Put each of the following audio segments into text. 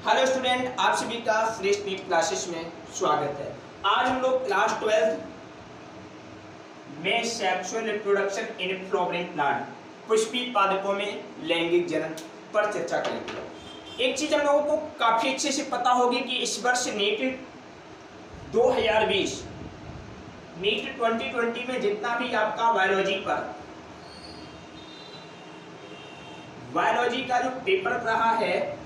Hello student, आप सभी का फ्रेश नीट क्लासेस में स्वागत है। आज हम लोग क्लास 12 में sexual reproduction in flowering plant Pushpi पादपों में लैंगिक जनन पर चर्चा करेंगे। एक चीज हम लोगों को काफी अच्छे से पता होगी कि इस वर्ष नीट 2020 नीट 2020 में जितना भी आपका बायोलॉजी का जो पेपर रहा है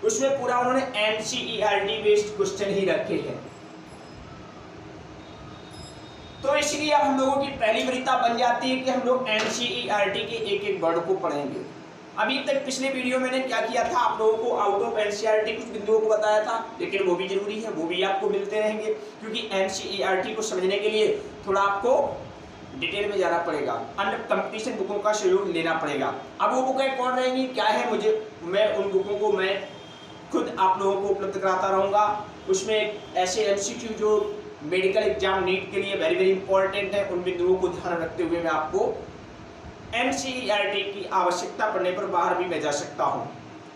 उसमें पूरा उन्होंने एनसीईआरटी बेस्ड क्वेश्चन ही रखे हैं। तो इसलिए अब हम लोगों की पहली वरीयता बन जाती है कि हम लोग एनसीईआरटी के एक एक वर्ड को पढ़ेंगे। अभी तक पिछले वीडियो मैंने क्या किया था, आप लोगों को आउट ऑफ एनसीईआरटी कुछ बिंदुओं को बताया था, लेकिन वो भी जरूरी है, वो भी आपको मिलते रहेंगे क्योंकि एनसीईआरटी को समझने के लिए थोड़ा आपको डिटेल में जाना पड़ेगा, अन्य कंपटीशन बुकों का सहयोग लेना पड़ेगा। अब वो बुकें कौन रहेंगी, क्या है, मैं उन बुकों को खुद आप लोगों को उपलब्ध कराता रहूंगा। उसमें ऐसे एमसीक्यू जो मेडिकल एग्जाम नीट के लिए वेरी वेरी इंपॉर्टेंट है, उन बिंदुओं को ध्यान रखते हुए मैं आपको एनसीईआरटी की आवश्यकता पड़ने पर बाहर भी मैं जा सकता हूं।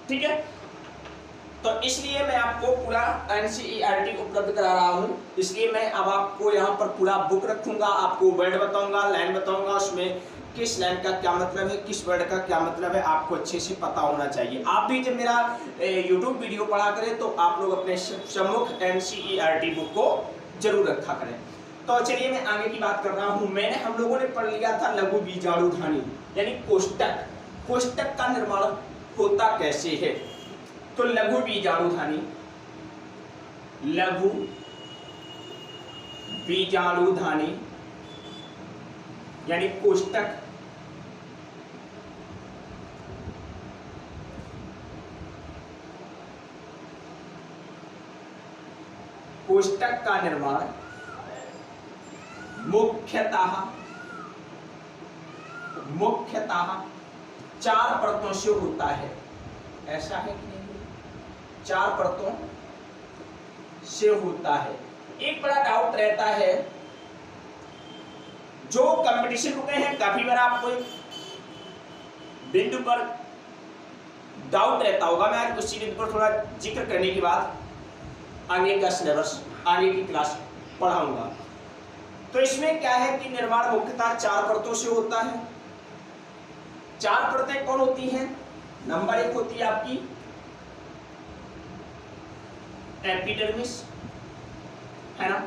ठीक है, तो इसलिए मैं आपको पूरा एनसीईआरटी उपलब्ध करा रहा हूं। इसलिए मैं अब आपको यहाँ पर पूरा बुक रखूंगा, आपको वर्ड बताऊंगा, लाइन बताऊंगा, उसमें किस लाइन का क्या मतलब है, किस वर्ड का क्या मतलब है, आपको अच्छे से पता होना चाहिए। आप भी जब मेरा YouTube वीडियो पढ़ा करें तो आप लोग अपने सम्मुख एनसीईआरटी बुक को जरूर रखा करें। तो चलिए मैं आगे की बात कर रहा हूँ। हम लोगों ने पढ़ लिया था लघु बीजाणुधानी यानी कोष्टक। कोष्टक का निर्माण होता कैसे है? तो लघु बीजाणुधानी यानी कोष्टक का निर्माण मुख्यतः 4 परतों से होता है। ऐसा है कि नहीं? 4 परतों से होता है। एक बड़ा डाउट रहता है, जो कंपटीशन बुकें हैं, काफी बार आपको बिंदु पर डाउट रहता होगा। मैं आज उसी बिंदु पर थोड़ा जिक्र करने के बाद आगे का सिलेबस, आगे की क्लास पढ़ाऊंगा। तो इसमें क्या है कि निर्माण मुख्यतः 4 परतों से होता है। 4 परतें कौन होती हैं? नंबर 1 होती है आपकी एपिडर्मिस, है ना।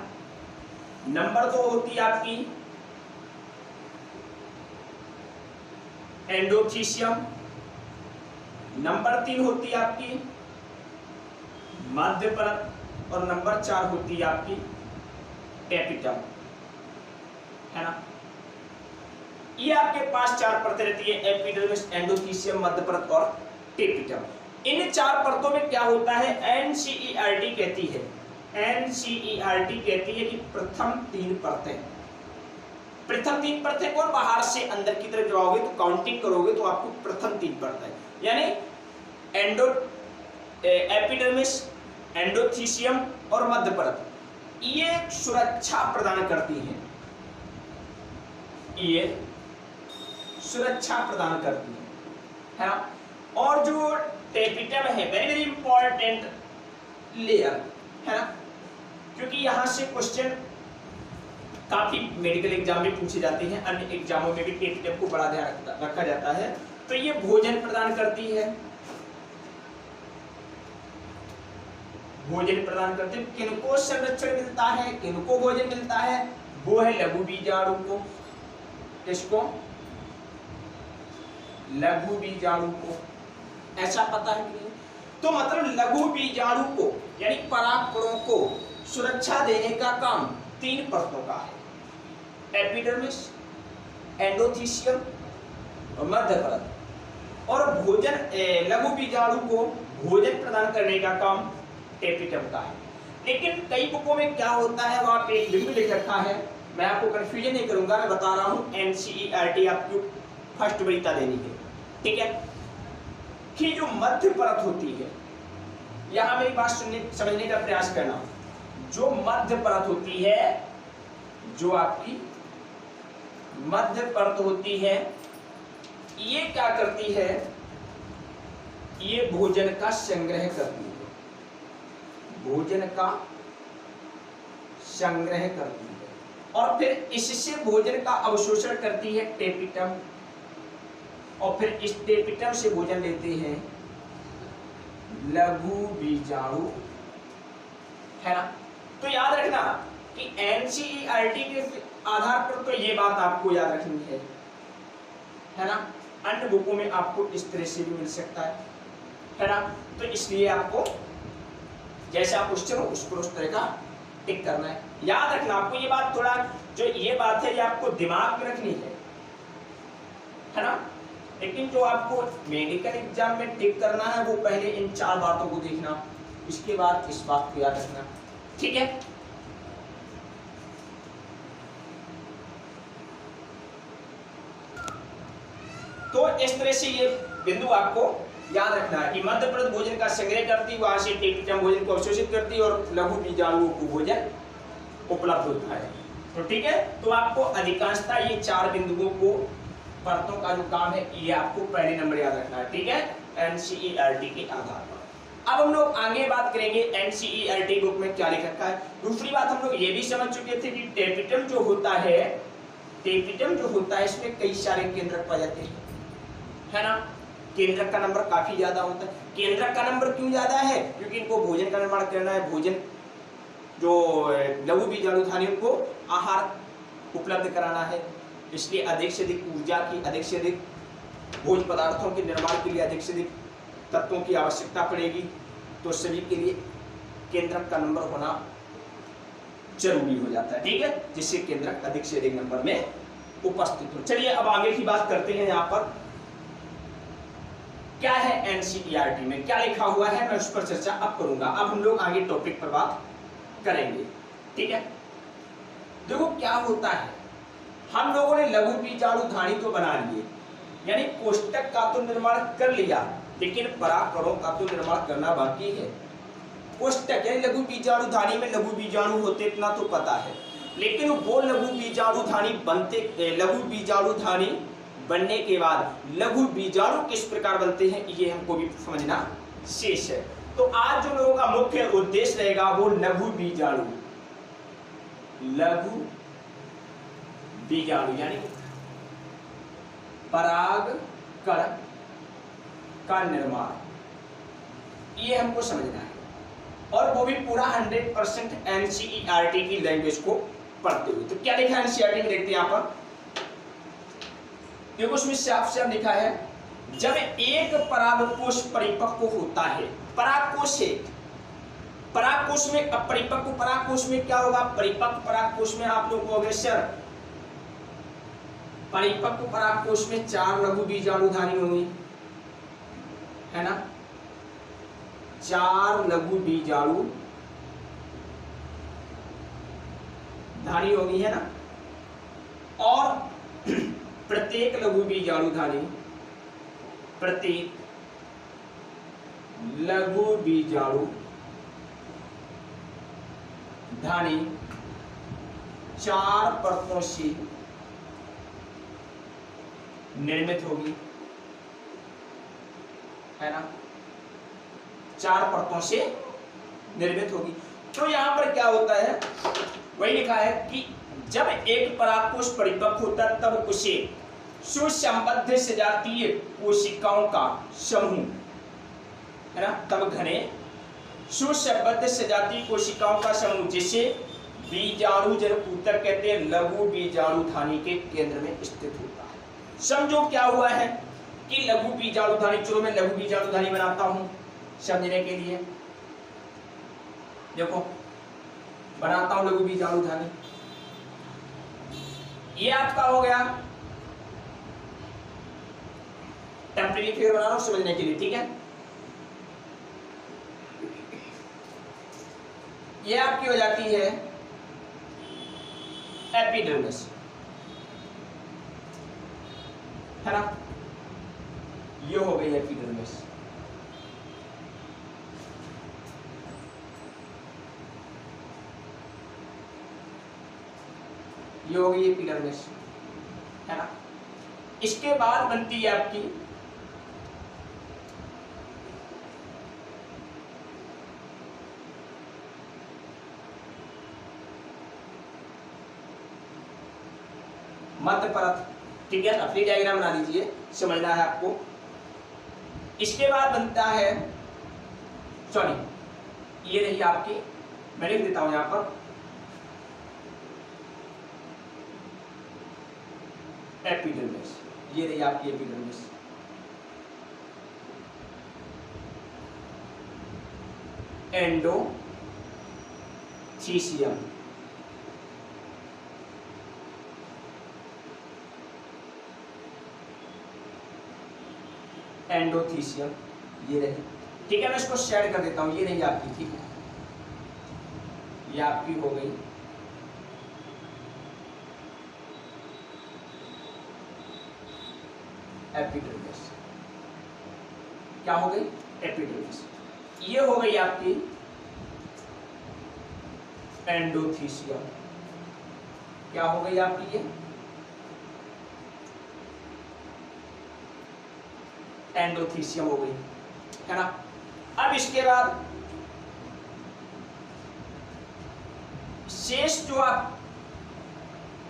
नंबर 2 होती है आपकी एंडोथीसियम। नंबर 3 होती है आपकी मध्य परत और नंबर 4 होती है आपकी टेपिटम, है ना। ये आपके पास 4 परतें रहती है, एपिडर्मिस, एंडोथीसियम, मध्य परत और टेपिटम। इन 4 परतों में क्या होता है? एनसीईआरटी कहती है कि प्रथम 3 परतें कौन? बाहर से अंदर की तरफ जाओगे तो काउंटिंग करोगे तो आपको प्रथम 3 परतें यानी एपिडर्मिस, एंडोथीसियम और मध्य परत, ये सुरक्षा प्रदान करती हैं। है ना। और जो टेपिटम है, वेरी वेरी इंपॉर्टेंट लेयर, है ना, क्योंकि यहां से क्वेश्चन काफी मेडिकल एग्जाम में पूछे जाते हैं, अन्य एग्जामों में भी टेपिटम को बड़ा ध्यान रखा जाता है। तो ये भोजन प्रदान करती है, किनको संरक्षण मिलता है, किनको भोजन मिलता है? वो है लघु बीजाणु को। किसको? लघु बीजाणु को। ऐसा पता है कि नहीं? तो मतलब लघु बीजाणु को यानी परागकणों को सुरक्षा देने का काम 3 परतों का है, एपिडर्मिस, एंडोथीसियम और मध्य परत। और भोजन, लघु बीजाणु को भोजन प्रदान करने का काम टेपिटम का है। लेकिन कई बुकों में क्या होता है, वहां पे एक बिंदु लिख रखा है, मैं आपको कंफ्यूजन नहीं करूंगा, मैं बता रहा हूं एनसीईआरटी आपको फर्स्ट वरीयता देनी है। ठीक है, कि जो मध्य परत होती है, यहां मेरी बात समझने का प्रयास करना। जो मध्य परत होती है, जो आपकी मध्य परत होती है, ये क्या करती है? ये भोजन का संग्रह करती है। भोजन का संग्रह करती है और फिर इससे भोजन का अवशोषण करती है टेपिटम, और फिर इस टेपिटम से भोजन लेते हैं लघु बीजाणु, है ना। तो याद रखना कि एनसीईआरटी के आधार पर तो ये बात आपको याद रखनी है ना। अन्य बुकों में आपको इस तरह से भी मिल सकता है ना। तो इसलिए आपको जैसे आप क्वेश्चन हो उसको उस तरह का टिक करना है। याद रखना आपको ये बात, थोड़ा जो ये बात है ये आपको दिमाग में रखनी है ना। लेकिन जो आपको मेडिकल एग्जाम में टिक करना है वो पहले इन 4 बातों को देखना, इसके बाद इस बात को याद रखना, ठीक है। तो इस तरह से ये बिंदु आपको याद रखना है कि मध्य प्रदेश भोजन का संग्रह करती, वहां से टेपिटम भोजन को अवशोषित करती और लघु बीजाणुओं को भोजन उपलब्ध होता है। तो ठीक है, तो आपको अधिकांशतः ये 4 बिंदुओं को परतों का जो काम है ये आपको पहले नंबर याद रखना है, ठीक है, एनसीईआरटी के आधार पर। अब हम लोग आगे बात करेंगे एनसीईआरटी बुक में क्या लिखा रखा है। दूसरी बात हम लोग ये भी समझ चुके थे कि टेपिटम जो होता है, टेपिटम जो होता है इसमें कई सारे केंद्रक पाए जाते हैं, है ना। केंद्रक का नंबर काफी ज्यादा होता है। केंद्रक का नंबर क्यों ज्यादा है? क्योंकि इनको भोजन का निर्माण करना है, भोजन जो लघु बीजाणुधानी उनको आहार उपलब्ध कराना है, इसलिए अधिक से अधिक ऊर्जा की, अधिक से अधिक भोज्य पदार्थों के निर्माण के लिए अधिक से अधिक तत्वों की आवश्यकता पड़ेगी। तो सभी के लिए केंद्रक का नंबर होना जरूरी हो जाता है, ठीक है, जिससे केंद्रक अधिक से अधिक नंबर में उपस्थित हो। चलिए अब आगे की बात करते हैं। यहाँ पर क्या है एनसीईआरटी में क्या लिखा हुआ है, मैं उस पर चर्चा अब करूंगा। अब हम लोग आगे टॉपिक पर बात करेंगे, ठीक है। देखो क्या होता है, हम लोगों ने लघु बीजाणुधानी तो बना लिए, यानी कोष्टक का तो निर्माण कर लिया, लेकिन परागकणों का तो निर्माण करना बाकी है। कोष्टक यानी लघु बीजाणुधानी में लघु बीजाणु होते इतना तो पता है, लेकिन वो लघु बीजाणुधानी बनते, लघु बीजाणुधानी बनने के बाद लघु बीजाणु किस प्रकार बनते हैं ये हमको भी समझना शेष है। तो आज जो लोगों का मुख्य उद्देश्य रहेगा वो लघु बीजाणु, लघु बीजाणु यानी परागकण का निर्माण, ये हमको समझना है, और वो भी पूरा 100% एनसीईआरटी की लैंग्वेज को पढ़ते हुए। तो क्या लिखा है एनसीईआरटी में, देखते हैं यहाँ पर। देखो उसमें साफ साफ लिखा है, जब एक परागकोश परिपक्व होता है, परागकोश है, परागकोश में अपरिपक्व परागकोश में क्या होगा, परिपक्व परागकोश में आप लोग को अग्रसर, परिपक्व परागकोश में 4 लघु बीजाणुधानी होंगी, है ना, 4 लघु बीजाणु धानी होगी, है ना, और प्रत्येक लघु बीजाणुधानी, प्रत्येक लघु बीजाणु धानी 4 परतों से निर्मित होगी, है ना, 4 परतों से निर्मित होगी। तो यहां पर क्या होता है, वही लिखा है कि जब एक परागकोश परिपक्व होता है तब उसे सुसंबद्ध सजातीय कोशिकाओं का समूह, है ना, तब घने सुसंबद्ध सजातीय कोशिकाओं का समूह, जिसे बीजाणु जनकूतर कहते हैं, लघु बीजाणुधानी के केंद्र में स्थित होता है। समझो क्या हुआ है कि लघु बीजाणुधानी, चलो मैं लघु बीजाणुधानी बनाता हूं समझने के लिए। देखो बनाता हूं लघु बीजाणुधानी, ये आपका हो गया टेम्परेरी फिगर बना रहा हूं समझने के लिए, ठीक है। ये आपकी हो जाती है एपिडर्मिस, है ना, ये हो गई एपिडर्मिस। ये हो गई एपिडर्मिस, है ना। इसके बाद बनती है आपकी मध्य परत, ठीक है। अपनी डायग्राम बना लीजिए, समझना है आपको। इसके बाद बनता है, सॉरी ये रही आपकी, मैं लिख देता हूं यहां पर एपिडर्मिस, ये रही आपकी एपिडर्मिस। एंडोथीसियम, एंडोथीसियम ये रही, ठीक है। मैं इसको शेड कर देता हूं, ये रही आपकी, ठीक है। ये आपकी हो गई एपिडर्मिस। क्या हो गई? एपिडर्मिस। ये हो गई आपकी एंडोथीसियम। क्या हो गई आपकी ये एंडोथीसियम हो गई, है ना। अब इसके बाद शेष जो आप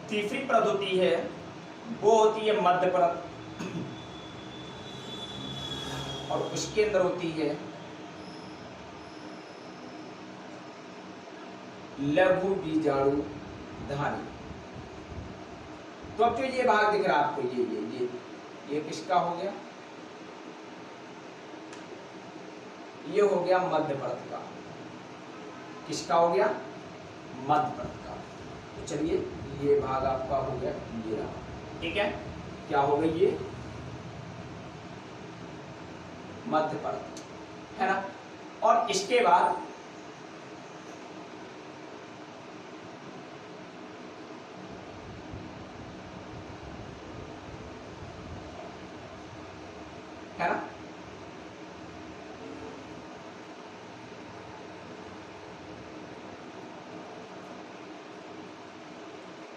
तीसरी परत होती है वो होती है मध्य परत, और उसके अंदर होती है लघु बीजाणु धानी। तो अब जो ये भाग दिख रहा है आपको, ये किसका हो गया? ये हो गया मध्य परत का। किसका हो गया? मध्य परत का। तो चलिए ये भाग आपका हो गया, ये रहा, ठीक है। क्या हो गई ये मध्य परत, है ना। और इसके बाद है ना,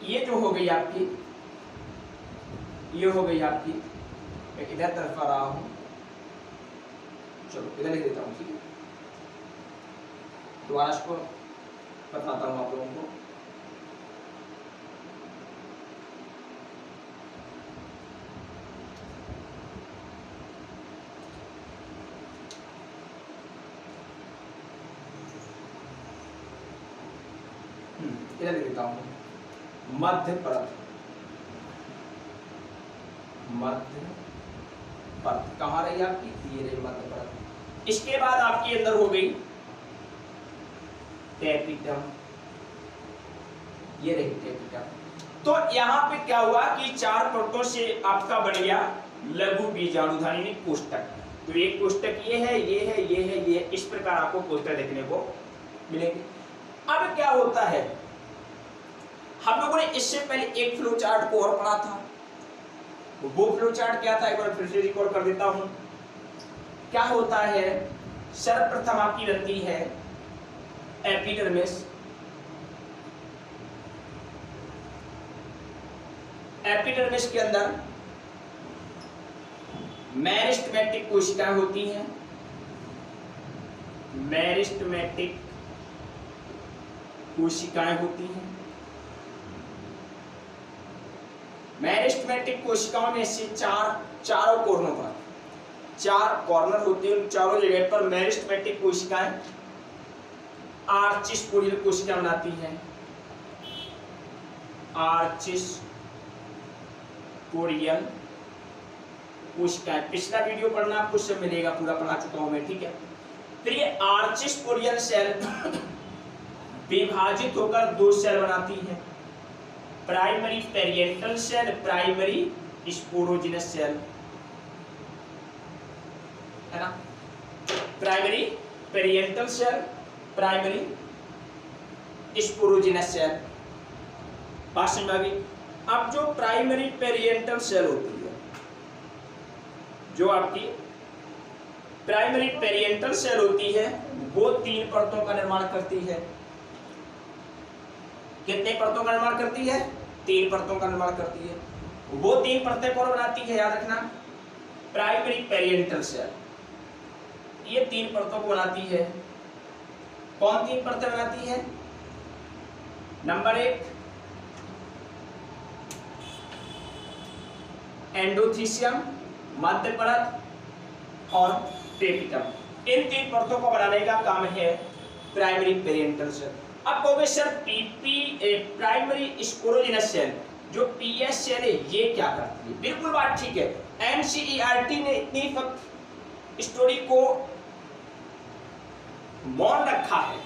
ये जो हो गई आपकी, ये हो गई आपकी, मैं इधर तरफ आ रहा हूं, चलो इधर लिख देता हूं, ठीक है। दोबारा इसको बताता हूं आप लोगों को। इधर लिख देता हूं, मध्य परत, मध्य परत कहाँ रही आपकी? ये रही मध्य परत। इसके बाद आपके अंदर हो गई टेपिटम, ये रही टेपिटम। तो यहाँ पे क्या हुआ कि चार परतों से आपका बन गया लघु बीजाणुधानी कोष्टक। तो एक कोष्टक ये है, ये है, ये है, ये है। इस प्रकार आपको कोष्टक देखने को मिलेंगे। अब क्या होता है, हम लोगों ने इससे पहले एक फ्लो चार्ट को और पढ़ा था। वो फ्लो चार्ट क्या था, एक बार फिर से रिकॉर्ड कर देता हूं। क्या होता है, सर्वप्रथम आपकी बनती है एपिडर्मिस, एपिडर्मिस के अंदर मेरिस्टेमेटिक कोशिकाएं होती हैं, मेरिस्टेमेटिक कोशिकाएं होती हैं। मेरिस्टेमेटिक कोशिकाओं में से चारों कोर्नर पर चार कॉर्नर होते हैं, उन चारों जगह पर मेरिस्टेमेटिक कोशिकाएं आर्चिस्पोरियल कोशिका बनाती हैं। आर्चिस्पोरियल कोशिकाएं, पिछला वीडियो पढ़ना आपको सब मिलेगा, पूरा पढ़ा चुका हूं मैं, ठीक है। फिर ये आर्चिस्पोरियल सेल विभाजित होकर दो सेल बनाती है, primary parietal cell, primary sporogenous cell, है ना। Primary parietal cell, primary sporogenous cell, बात समझ में आ गई। अब जो प्राइमरी पेरिएंटल सेल होती है, जो आपकी प्राइमरी पेरिएंटल सेल होती है, वो तीन परतों का निर्माण करती है। कितने परतों का निर्माण करती है? तीन परतों का निर्माण करती है। वो तीन परतें कौन बनाती है, याद रखना, प्राइमरी पेरिएंटल सेल ये तीन परतों को बनाती है। कौन तीन परतें बनाती है? नंबर एक एंडोथीसियम, मध्य परत और टेपिटम। इन 3 परतों को बनाने का काम है प्राइमरी पेरियंटल सेल। अब कहोगे सर प्राइमरी स्पोरोजिनस सेल जो पीएस सेल है ये क्या करती है? बिल्कुल बात ठीक है। एनसीईआरटी ने इतनी स्टोरी को मौन रखा है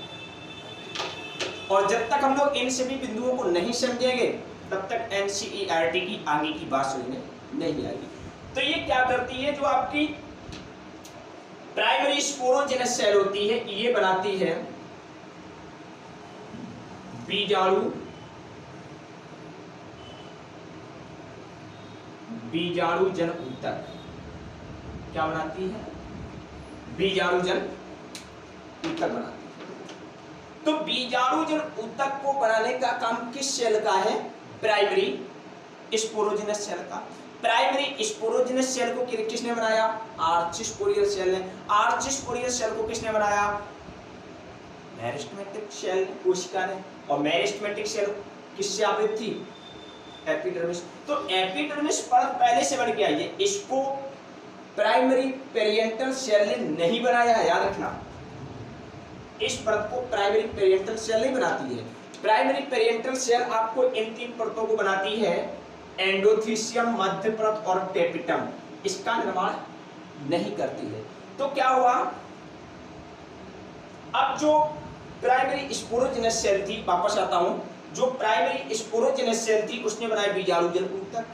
और जब तक हम लोग इन सभी बिंदुओं को नहीं समझेंगे तब तक एनसीईआरटी की आगे की बात समझ में नहीं आएगी। तो ये क्या करती है, जो आपकी प्राइमरी स्पोरोजिनस सेल होती है ये बनाती है बीजाणुजन ऊतक। क्या बनाती है? बीजाणुजन ऊतक बनाती है। तो बीजाणुजन ऊतक को बनाने का काम किस सेल का है? प्राइमरी स्पोरोजिनस सेल का। प्राइमरी स्पोरोजिनस सेल को किसने बनाया? आर्चिस्पोरियल सेल ने। आर्चिस्पोरियल सेल को किसने बनाया? मेरिस्टेमेटिक सेल कोशिका ने। और मेरिस्टेमेटिक सेल किससे आवृत थी? एपिडर्मिस। तो एपिडर्मिस परत पहले से बन के आई है, इसको प्राइमरी पेरियंटल सेल ने नहीं बनाया है, याद रखना। इस परत को प्राइमरी पेरियंटल सेल नहीं बनाती है। प्राइमरी पेरियंटल सेल आपको इन 3 परतों को बनाती है, एंडोथीसियम, मध्य परत और टेपिटम। इसका निर्माण नहीं करती है। तो क्या हुआ, अब जो प्राइमरी स्पोरोजिनस सेल थी, वापस आता हूं, जो प्राइमरी स्पोरोजिनस सेल थी उसने बनाया बीजाणुजन ऊतक।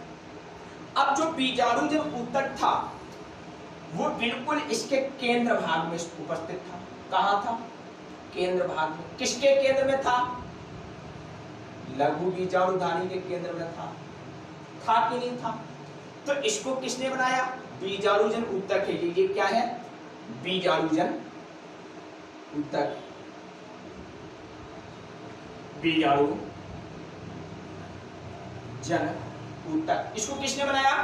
अब जो बीजाणुजन ऊतक था वो बिल्कुल इसके केंद्र भाग में उपस्थित था। कहां था? केंद्र भाग में। किसके केंद्र में था? लघु बीजाणुधानी के केंद्र में था। था कि नहीं था? तो इसको किसने बनाया? बीजाणुजन ऊतक है ये क्या है? बीजाणुजन ऊतक। बीजाणुजन ऊतक, इसको किसने बनाया?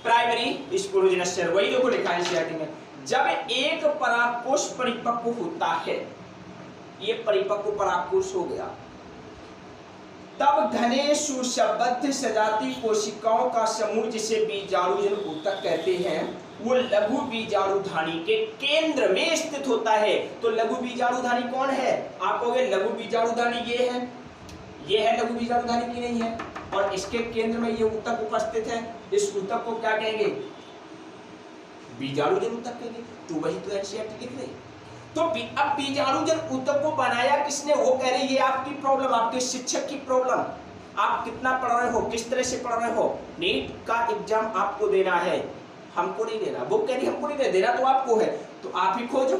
Primary sporogenous cell. वही देखो लिखा है सीआरटी में, जब एक परागकोश परिपक्व होता है, ये परिपक्व परागकोश हो गया, तब घने सुसंबद्ध सजातीय कोशिकाओं का समूह जिसे बीजाणुजन ऊतक कहते हैं वो लघु बीजाणुधानी के केंद्र में स्थित होता है। तो लघु बीजाणुधानी कौन है? आप कहोगे लघु बीजाणुधानी ये है, ये है लघु बीजाणुधानी की नहीं है, और इसके केंद्र में ये ऊतक उपस्थित है। इस ऊतक को क्या कहेंगे? बीजाणुजन ऊतक कहेंगे। तो वही तो एनसीईआरटी लिख रही। तो अब बीजाणुजन ऊतक को बनाया किसने? वो कह रही ये आपकी प्रॉब्लम, आपके शिक्षक की प्रॉब्लम। आप कितना पढ़ रहे हो, किस तरह से पढ़ रहे हो। नीट का एग्जाम आपको देना है, हमको नहीं देना। वो कह रही हमको नहीं देना तो आपको है, तो आप ही खोजो।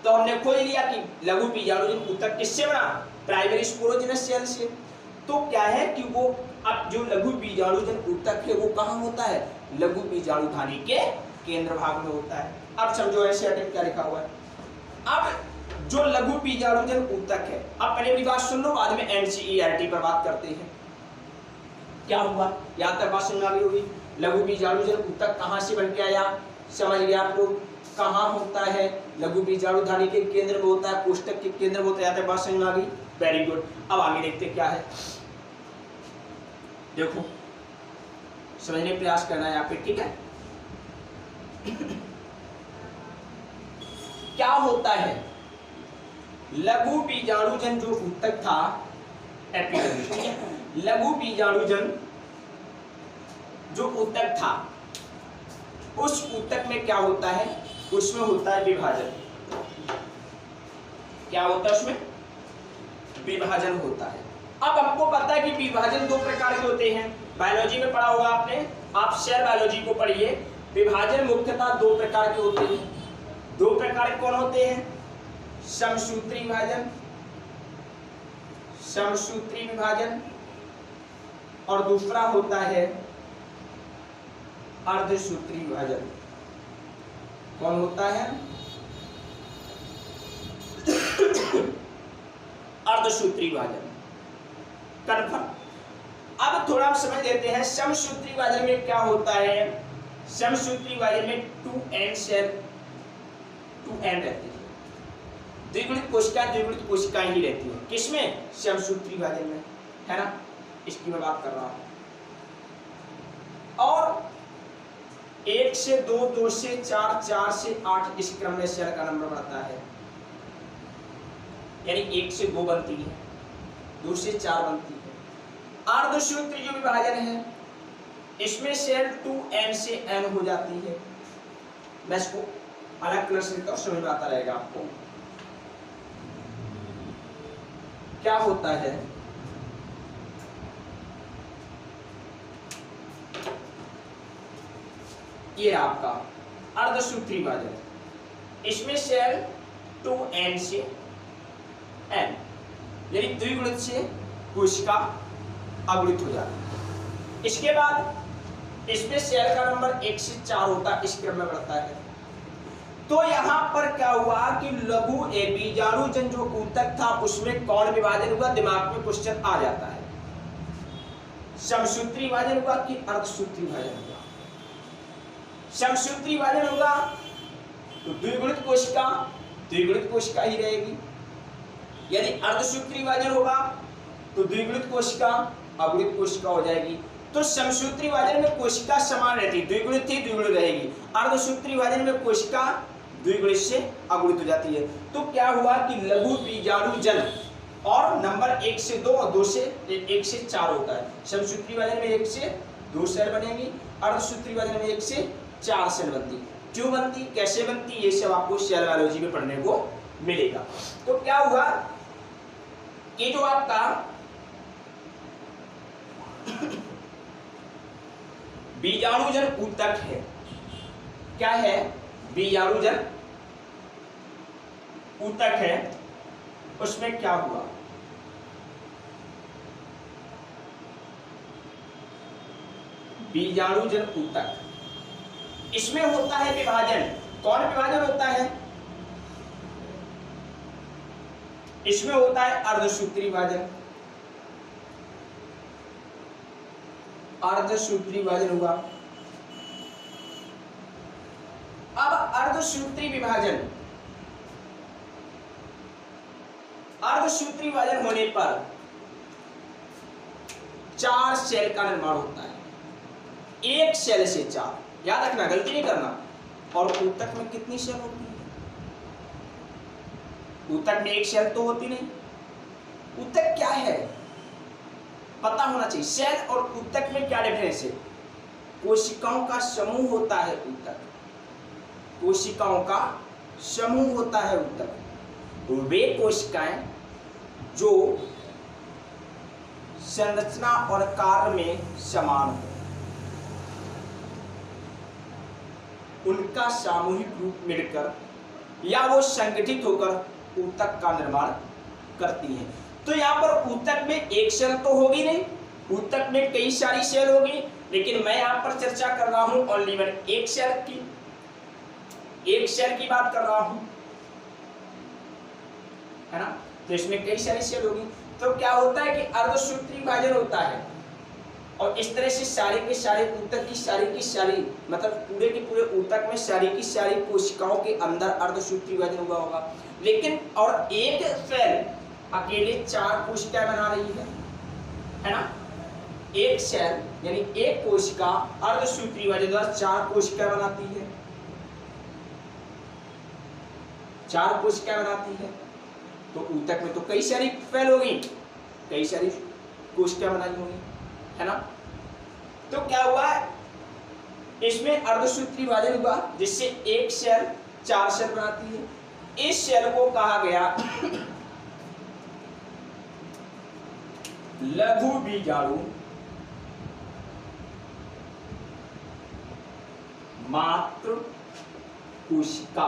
तो हमने खोज लिया कि लघु बीजाणुजन ऊतक किससे बना? प्राइमरी स्पोरोजिनस सेल से। तो क्या है कि वो अब जो लघु बीजाणुजन ऊतक है वो कहाँ होता है? लघु बीजाणुधानी के केंद्र भाग में होता है। अब समझो एनसीईआरटी क्या लिखा हुआ है। अब जो लघु बीजाणुजन ऊतक है, अब पहले मेरी बात सुन लो, बाद में एनसीईआरटी पर बात करते हैं। क्या हुआ? यहाँ तक बात समझ आ गई होगी। लघु बीजाणुजन ऊतक कहाँ से बन के आया? समझ गया आप लोग? कहाँ होता है? लघु बीजाणुधानी के केंद्र में होता है, कोष्ठक के केंद्र में होता है। यहाँ तक बात समझ में आ गई? Very good. अब आगे देखते क्या है, देखो समझने का प्रयास करना है यहाँ पे, ठीक है। क्या होता है? लघु बीजाणुजन जो ऊतक था एपिडर्मिस, ठीक है। लघु बीजाणुजन जो ऊतक था, उस ऊतक में क्या होता है? उसमें होता है विभाजन। क्या होता है उसमें? विभाजन होता है। अब हमको पता है कि विभाजन 2 प्रकार के होते हैं। बायोलॉजी में पढ़ा होगा आपने, आप सेल बायोलॉजी को पढ़िए। विभाजन मुख्यतः 2 प्रकार के होते हैं। 2 प्रकार कौन होते हैं? समसूत्री विभाजन, समसूत्री विभाजन, और दूसरा होता है अर्धसूत्री विभाजन। कौन होता है? अर्धसूत्री विभाजन। कन्फर्म। अब थोड़ा समझ लेते हैं समसूत्री विभाजन में क्या होता है। समसूत्री विभाजन में 2 एंड सेल, 2 एंड रहती है। द्विगुणित कोशिकाएं ही रहती है। किसमें? समसूत्री विभाजन में, है ना। इसकी मैं बात कर रहा हूं। 1 से 2, 2 से 4, 4 से 8 इस क्रम में शेल का नंबर बढ़ता है। यानी 1 से 2 बनती है, 2 से 4 बनती है। अर्धसूत्री जो विभाजन है इसमें शेल 2n से n हो जाती है। मैं इसको अलग कलर से लिखता हूं, समझ में आता रहेगा आपको क्या होता है। ये आपका अर्धसूत्री विभाजन, इसमें शेल 2n से n यानी द्विगुणित से कोशिका अगुणित हो जाती है। इसके बाद इसमें शेल का नंबर 1 से 4 होता है, इस क्रम में बढ़ता है। तो यहां पर क्या हुआ कि लघु बीजाणुजन जो ऊतक था उसमें कौन विभाजन हुआ, दिमाग में क्वेश्चन आ जाता है। समसूत्री विभाजन हुआ कि अर्धसूत्री विभाजन हुआ? समसूत्री विभाजन होगा तो द्विगुणित कोशिका ही रहेगी। यदि अर्धसूत्री विभाजन होगा तो द्विगुणित कोशिका अगुणित कोशिका हो जाएगी। तो समसूत्री विभाजन में कोशिका समान रहती है, द्विगुणित ही द्विगुणित रहेगी। अर्धसूत्री विभाजन में कोशिका द्विगुणित से अगुणित हो जाती है। तो क्या हुआ कि लघु बीजाणुजन और नंबर 1 से 2 और 2 से 1 से 4 होता है। समसूत्री विभाजन में 1 से 2 सेल बनेगी, अर्धसूत्री विभाजन में 1 से 4 सेल बनती। क्यों बनती, कैसे बनती, ये सब आपको सेल बायोलॉजी में पढ़ने को मिलेगा। तो क्या हुआ कि जो आपका बीजाणुजन ऊतक है, क्या है, बीजाणुजन ऊतक है, उसमें क्या हुआ, बीजाणुजन ऊतक, इसमें होता है विभाजन। कौन विभाजन होता है, इसमें होता है अर्धसूत्री विभाजन। अर्धसूत्री विभाजन हुआ। अब अर्धसूत्री विभाजन होने पर 4 सेल का निर्माण होता है, 1 सेल से 4, याद रखना, गलती नहीं करना। और ऊतक में कितनी सेल होती है, ऊतक में 1 सेल तो होती नहीं। ऊतक क्या है पता होना चाहिए। सेल और ऊतक में क्या डिफरेंस है, कोशिकाओं का समूह होता है ऊतक, कोशिकाओं का समूह होता है ऊतक। वे कोशिकाएं जो संरचना और कार्य में समान हो, उनका सामूहिक रूप मिलकर या वो संगठित होकर ऊतक का निर्माण करती हैं। तो यहाँ पर ऊतक में 1 सेल तो होगी नहीं, ऊतक में कई सारी सेल होगी, लेकिन मैं यहाँ पर चर्चा कर रहा हूँ ओनली 1 सेल की, 1 सेल की बात कर रहा हूँ, है ना। तो इसमें कई सारी सेल होगी। तो क्या होता है कि अर्धसूत्री विभाजन होता है और इस तरह से सारे के सारे ऊतक की सारी मतलब पूरे के पूरे ऊतक में सारी की सारी कोशिकाओं के अंदर अर्धसूत्री विभाजन हुआ होगा। लेकिन और एक सेल अकेले 4 कोशिकाएं बना रही है ना। एक सेल यानी एक कोशिका अर्धसूत्री विभाजन द्वारा 4 कोशिकाएं बनाती है, 4 कोशिकाएं बनाती है। तो ऊतक में तो कई सारी सेल होगी, कई सारी कोशिकाएं बनाई होंगी, है ना। तो क्या हुआ, इसमें अर्धसूत्री विभाजन हुआ जिससे एक सेल 4 सेल बनाती है। इस सेल को कहा गया लघु बीजाणु मात्र कोशिका।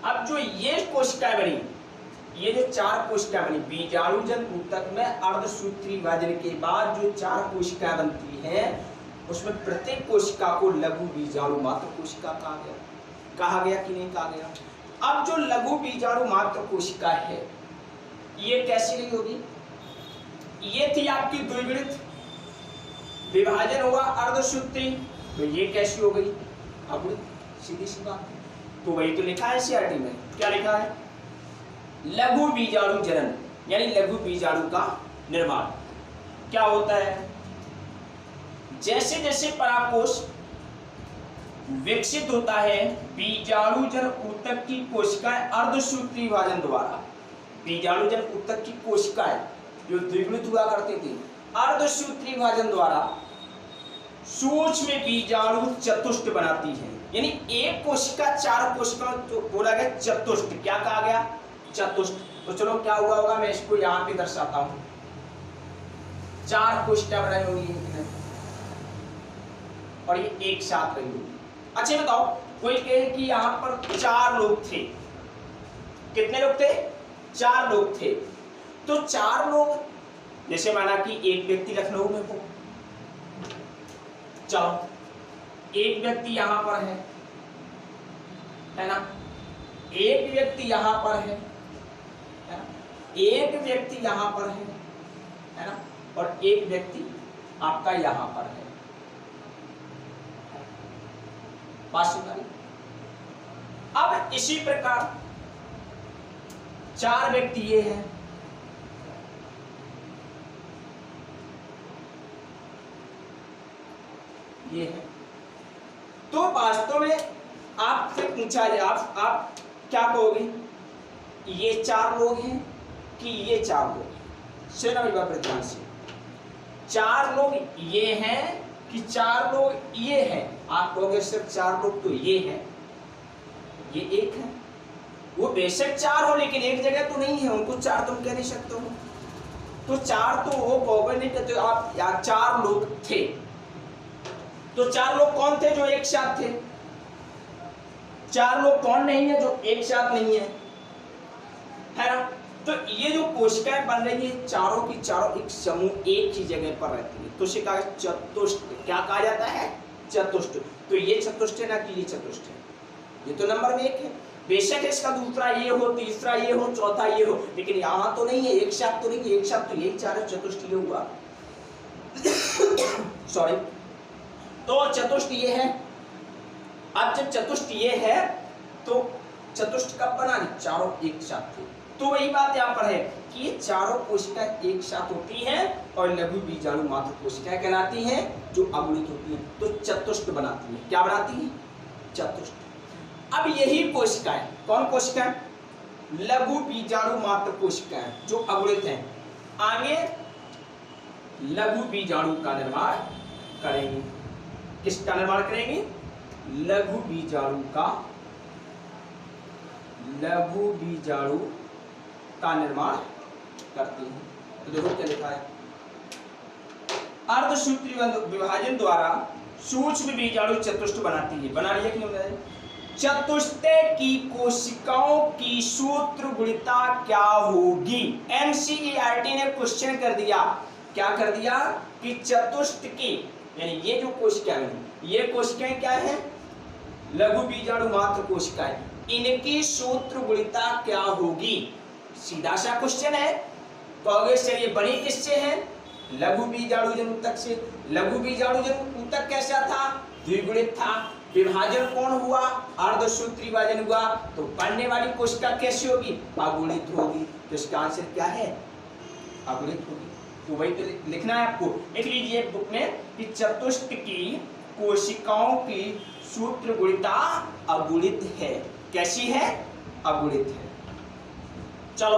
अब जो ये कोशिकाएं बनी, ये जो 4 कोशिकाएं बनी बीजाणुजन ऊतक में अर्धसूत्री विभाजन के बाद जो 4 कोशिकाएं बनती हैं, उसमें प्रत्येक कोशिका को लघु बीजाणु मात्र कोशिका कहा गया कि नहीं कहा गया। अब जो लघु बीजाणु मात्र कोशिका है, ये कैसी नहीं होगी, ये थी आपकी द्विगुणित, विभाजन हुआ अर्धसूत्री, तो ये कैसी हो गई, अगुणित, सीधी सी बात। तो वही तो लिखा है एनसीईआरटी में, क्या लिखा है, लघु बीजाणु जनन, यानी लघु बीजाणु का निर्माण। क्या होता है, जैसे जैसे परागकोश विकसित होता है बीजाणुजन ऊतक की कोशिकाएं अर्धसूत्री विभाजन द्वारा। बीजाणुजन ऊतक की कोशिकाएं जो द्विगुणित हुआ करती थी अर्धसूत्री विभाजन द्वारा सूक्ष्म बीजाणु चतुष्ट बनाती है। यानी एक कोशिका चार कोशिकाओं तो बोला गया चतुष्ट, क्या कहा गया? चतुष्ट। तो चलो क्या हुआ होगा, मैं इसको यहां पे दर्शाता हूं। चार कोशिका बनाई होगी और ये एक साथ रही होगी। अच्छा बताओ, कोई कहे कि यहां पर चार लोग थे, कितने लोग थे? चार लोग थे। तो चार लोग, जैसे माना कि एक व्यक्ति लखनऊ में हो, चलो एक व्यक्ति यहां पर है ना, एक व्यक्ति यहां पर है ना, एक व्यक्ति यहां पर है ना, और एक व्यक्ति आपका यहां पर है। अब इसी प्रकार चार व्यक्ति ये हैं, ये है। तो वास्तव में आपसे पूछा जाए, आप क्या कहोगे? ये चार लोग हैं कि ये चार लोग? सुना मेरी बात ध्यान से, चार लोग ये हैं कि चार लोग ये हैं? आप कहोगे सिर्फ चार लोग तो ये हैं, ये एक है। वो बेशक चार हो लेकिन एक जगह तो नहीं है, उनको चार तुम कह नहीं सकते हो। तो चार तो वो कहोगे नहीं कहते आप, या चार लोग थे। तो चार लोग कौन थे जो एक साथ थे? चार लोग कौन नहीं है जो एक साथ नहीं है ना? तो ये जो कोशिकाएं बन रही है चारों की चारों एक समूह एक ही जगह पर रहती है, तो इसे कहा चतुष्ट। क्या कहा जाता है? चतुष्ट। तो ये चतुष्ट है ना कि ये चतुष्ट है? ये तो नंबर में एक है। बेशक इसका दूसरा ये हो, तीसरा ये हो, चौथा ये हो, लेकिन यहाँ तो नहीं है, एक साथ तो नहीं है। एक साथ तो यही चार है, चतुष्ट ये हुआ। सॉरी। तो चतुष्ट ये है। अब जब चतुष्ट ये है तो चतुष्ट कब बना? चारों एक साथ थे। तो वही बात यहाँ पर है कि ये चारों कोशिकाएं एक साथ होती हैं और लघु बीजाणु मात्र कोशिकाएं कहलाती हैं जो अगुणित होती हैं, तो चतुष्ट बनाती है। क्या बनाती है? चतुष्ट। अब यही कोशिकाएं, कौन कोशिकाएं? लघु बीजाणु मात्र कोशिकाएं जो अगुणित हैं, आगे लघु बीजाणु का निर्माण करेंगे। किसका निर्माण करेंगे? लघु बीजाणु का निर्माण करती है। तो देखो क्या लिखा है, अर्धसूत्री विभाजन द्वारा सूक्ष्म बीजाणु चतुष्ट बनाती है। बना लिया कि नहीं बनाया? चतुष्ट की कोशिकाओं की सूत्र गुणिता क्या होगी? एनसीईआरटी ने क्वेश्चन कर दिया, क्या कर दिया कि चतुष्ट की, यानी ये जो कोशिकाएं, ये कोशिकाएं क्या है? लघु बीजाणु मात्र कोशिकाएं, इनकी सूत्र गुणिता क्या होगी? सीधा सा क्वेश्चन है। कहोगे सर ये बनी किससे है? लघु बीजाणुजन ऊतक से। लघु बीजाणुजन ऊतक कैसा था? द्विगुणित था। विभाजन कौन हुआ? अर्धसूत्री विभाजन हुआ। तो बनने वाली कोशिका कैसी होगी? अगुणित होगी। तो इसका आंसर क्या है? अगुणित होगी। तो वही तो लिखना है आपको। लिख लीजिए बुक में कि चतुष्ट की कोशिकाओं की सूत्र गुणिता अगुणित है। कैसी है? अगुणित है। चलो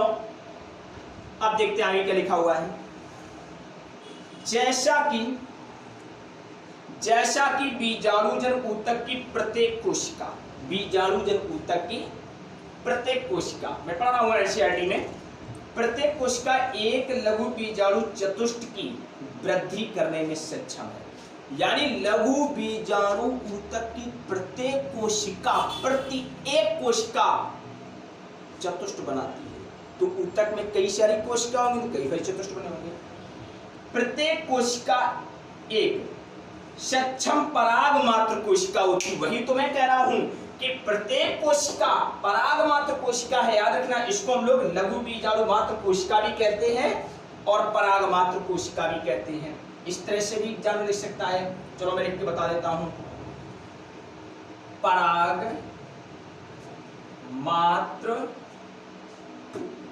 अब देखते हैं आगे क्या लिखा हुआ है। जैसा कि बीजाणुजन ऊतक की प्रत्येक कोशिका, बीजाणुजन ऊतक की प्रत्येक कोशिका, मैं पढ़ रहा हूं एनसीईआरटी में, प्रत्येक कोशिका एक लघु बीजाणु चतुष्ट की वृद्धि करने में सक्षम है। यानी लघु बीजाणु ऊतक की प्रत्येक कोशिका, प्रत्येक कोशिका चतुष्ट बनाती है। तो ऊतक में कई सारी कोशिका होंगी, कई सारे चतुष्ट बने होंगे। प्रत्येक कोशिका एक सक्षम पराग मात्र कोशिका होती। वही तो मैं कह रहा हूं कि प्रत्येक कोशिका पराग मात्र कोशिका है। याद रखना, इसको हम लोग लघु बीजाणु मात्र कोशिका भी कहते हैं और पराग मात्र कोशिका भी कहते हैं। इस तरह से भी एग्जाम लिख सकता है। चलो मैं लिख के बता देता हूं। पराग मात्र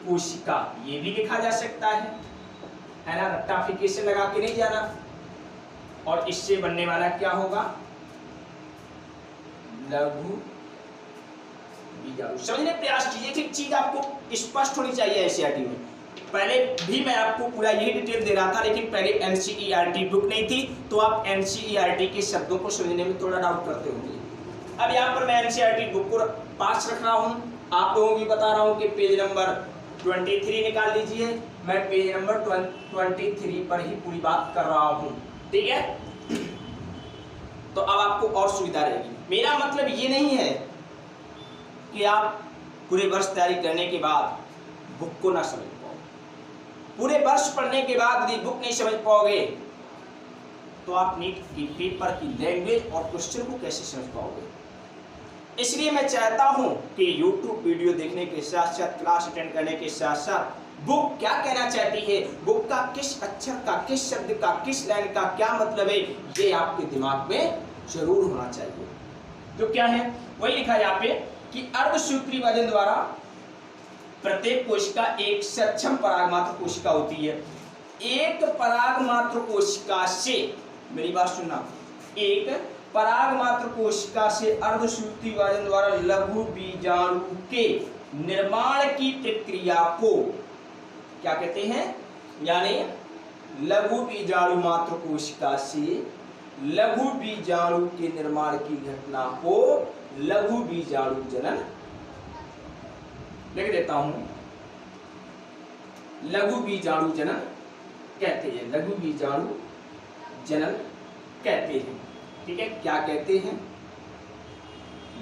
कोशिका ये भी लिखा जा सकता है ना, रट्टाफिकेशन लगा के नहीं जाना। और इससे बनने वाला क्या होगा? लघु बीजाणु। समझने का प्रयास कीजिए कि चीज आपको स्पष्ट होनी चाहिए एनसीईआरटी में। पहले भी मैं आपको पूरा यही डिटेल दे रहा था, लेकिन पहले एनसीईआरटी बुक नहीं थी, तो आप एनसीईआरटी के शब्दों को समझने में थोड़ा डाउट करते होंगे। अब यहाँ पर मैं एनसीईआरटी बुक को पास रख रहा हूँ, आप लोगों को बता रहा हूँ कि पेज नंबर 23 निकाल लीजिए। मैं पेज नंबर 23 पर ही पूरी बात कर रहा हूँ, ठीक है। तो अब आपको और सुविधा रहेगी। मेरा मतलब ये नहीं है कि आप पूरे वर्ष तैयारी करने के बाद बुक को ना समझ पाओ। पूरे वर्ष पढ़ने के बाद यदि बुक नहीं समझ पाओगे तो आप नीट की पेपर की लैंग्वेज और क्वेश्चन को कैसे समझ पाओगे। इसलिए मैं चाहता हूं कि YouTube वीडियो देखने के साथ साथ, क्लास अटेंड करने के साथ साथ बुक क्या कहना चाहती है, बुक का किस अक्षर का, किस शब्द का, किस लाइन का क्या मतलब है, ये आपके दिमाग में जरूर होना चाहिए। जो क्या है वही लिखा है यहाँ पे कि अर्धसूत्री विभाजन द्वारा प्रत्येक कोशिका एक सक्षम परागमात्र कोशिका होती है। एक परागमात्र कोशिका से, मेरी बात सुनना, एक परागमात्र कोशिका से अर्धसूत्री विभाजन द्वारा लघु बीजाणु के निर्माण की प्रक्रिया को क्या कहते हैं, यानी लघु बीजाणु मात्र कोशिका से लघु बीजाणु के निर्माण की घटना को लघु बीजाणु जनन, लिख देता हूं, लघु बीजाणु जनन कहते हैं। लघु बीजाणु जनन कहते हैं, ठीक है। क्या कहते हैं,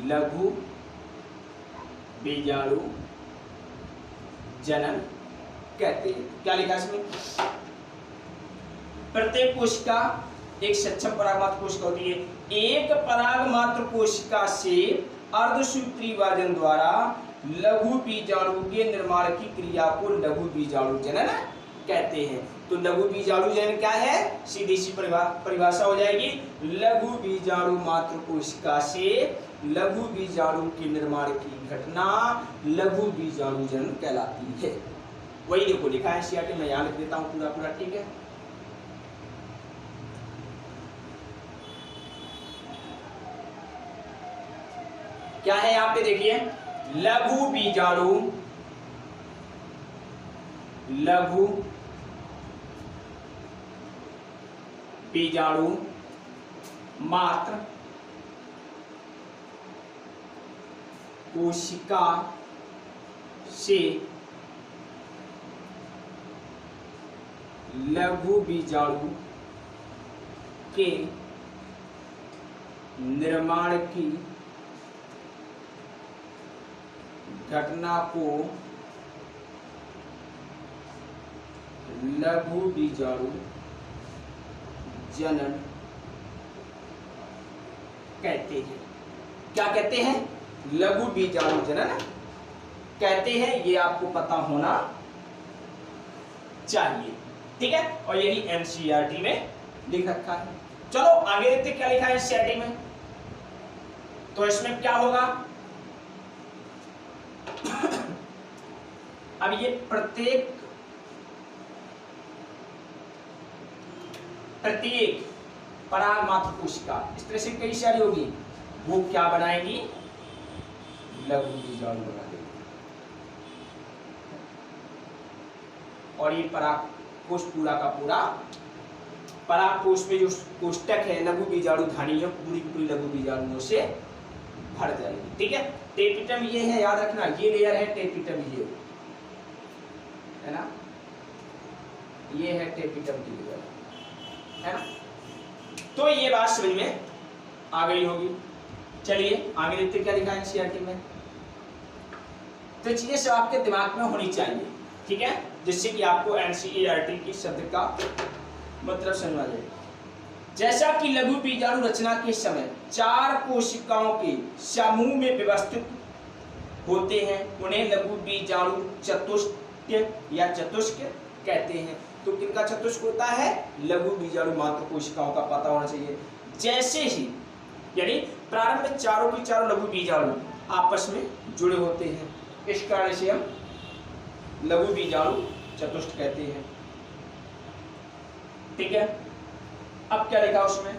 लघु बीजाणु जनन कहते हैं। क्या लिखा है इसमें, प्रत्येक कोशिका एक सक्षम परागमात्र कोशिका होती है। एक परागमात्र कोशिका से अर्धसूत्री विभाजन द्वारा लघु बीजाणु के निर्माण की क्रिया को लघु बीजाणु जनन कहते हैं। तो लघु बीजाणु जनन क्या है, सीधी सी परिभाषा हो जाएगी, लघु बीजाणु मात्र कोशिका से लघु बीजाणु के निर्माण की घटना लघु बीजाणु जनन कहलाती है। वही देखो लिखा है एनसीईआरटी में, यहाँ लिख देता हूँ पूरा पूरा, ठीक है। क्या है यहाँ पे देखिए, लघु बीजाणु, लघु बीजाणु मात्र कोशिका से लघु बीजाणु के निर्माण की घटना को लघु बीजाणु जनन कहते हैं। क्या कहते हैं, लघु बीजाणु जनन कहते हैं। ये आपको पता होना चाहिए, ठीक है। और यही एनसीईआरटी में लिख रखा है। चलो आगे देखते क्या लिखा है एनसीईआरटी में। तो इसमें क्या होगा, अब ये प्रत्येक परागमात्र कोशिका इस तरह से कई सारी होगी, वो क्या बनाएगी, लघु बीजाणु बना देगी। और ये परागकोश पूरा का पूरा, परागकोश में जो कोष्टक है लघु बीजाणु धानी है, पूरी पूरी लघु बीजाणुओं से भर जाएगी, ठीक है। टेपिटम ये है, याद रखना, ये लेयर है टेपिटम, ये है ना, ये है टेपिटम की लेयर, है ना। तो ये बात समझ में आ गई होगी। चलिए आगे देखते क्या लिखा है एनसीईआरटी में। तो चीजें सब आपके दिमाग में होनी चाहिए, ठीक है, जिससे कि आपको एनसीईआरटी की शब्द का मतलब समझ आ जाए। जैसा कि लघु बीजाणु रचना के समय 4 कोशिकाओं के समूह में व्यवस्थित होते हैं, उन्हें लघु बीजाणु चतुष्क या चतुष्क कहते हैं। तो किनका चतुष्क होता है, लघु बीजाणु मात्र कोशिकाओं का पता होना चाहिए। जैसे ही, यानी प्रारंभ में चारों की चारों लघु बीजाणु आपस में जुड़े होते हैं, इस कारण से हम लघु बीजाणु चतुष्क कहते हैं, ठीक है। अब क्या लिखा उसमें,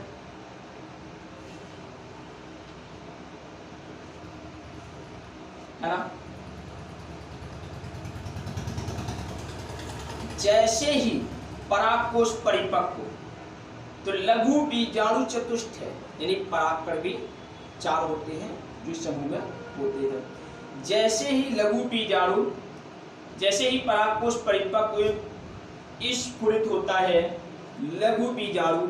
है ना। जैसे ही परागकोश परिपक्व, तो लघु बीजाणु चतुष्ट है, यानी परागकण भी 4 होते हैं जो समूह में होते हैं। जैसे ही लघु बीजाणु, जैसे ही परागकोश परिपक्व स्फुरित होता है, लघु बीजाणु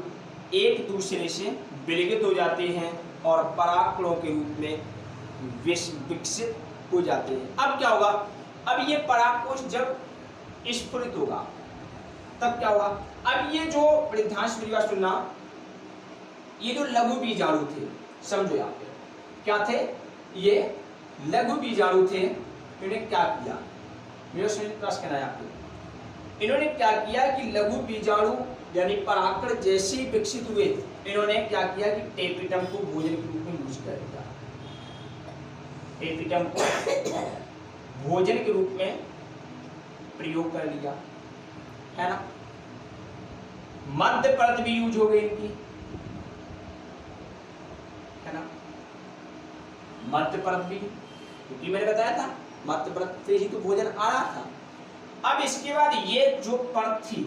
एक दूसरे से विलगित हो जाते हैं और परागकणों के रूप में विकसित हो जाते हैं। अब क्या होगा, अब ये परागकोश जब स्फुरित होगा तब क्या होगा, अब ये जो वृद्धांश मेरी बात सुनना, ये जो लघु बीजाणु थे, समझो यहाँ पे क्या थे, ये लघु बीजाणु थे। इन्होंने क्या किया, मेरे प्रश्न कहना है आपको, इन्होंने क्या किया कि लघु बीजाणु यानी परागकण जैसे ही विकसित हुए, इन्होंने क्या किया कि टेपिटम को भोजन के रूप में यूज कर दिया। टेपिटम को भोजन के रूप में प्रयोग कर लिया, है ना। मध्य परत भी यूज हो गई इनकी, है ना। मध्य परत भी, क्योंकि मैंने बताया था मध्य परत से ही तो भोजन आ रहा था। अब इसके बाद ये जो परत थी,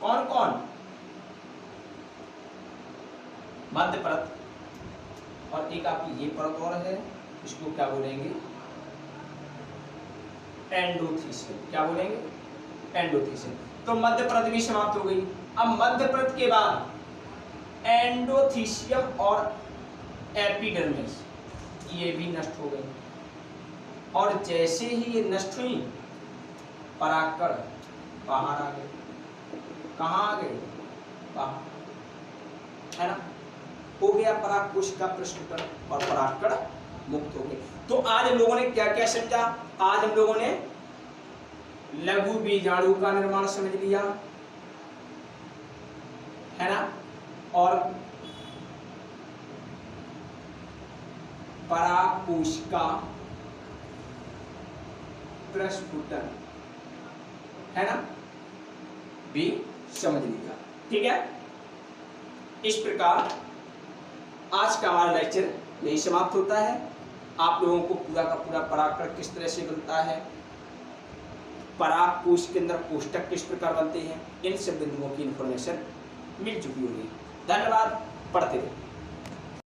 कौन कौन, मध्य परत, और एक आपकी ये परत और है, इसको क्या बोलेंगे, एंडोथीसियम। क्या बोलेंगे, एंडोथीसियम। तो मध्य परत भी समाप्त हो गई। अब मध्य परत के बाद एंडोथीसियम और एपिडर्मिस, ये भी नष्ट हो गई। और जैसे ही ये नष्ट हुई, परागकण बाहर आ गए। कहाँ आ गए, बाहर, है ना। हो गया परागकोश का प्रश्न और परागकण मुक्त हो गए। तो आज हम लोगों ने क्या क्या समझा, आज हम लोगों ने लघु बीजाणु का निर्माण समझ लिया, है ना, और परागकोश का प्रस्फुटन, है ना, भी समझ लिया। ठीक है, इस प्रकार आज का हमारा लेक्चर यही समाप्त होता है। आप लोगों को पूरा का पूरा परागकण किस तरह से बनता है, परागकोश के अंदर कोष्ठक किस प्रकार बनते हैं, इन सब बिंदुओं की इंफॉर्मेशन मिल चुकी होगी। धन्यवाद, पढ़ते रहिए।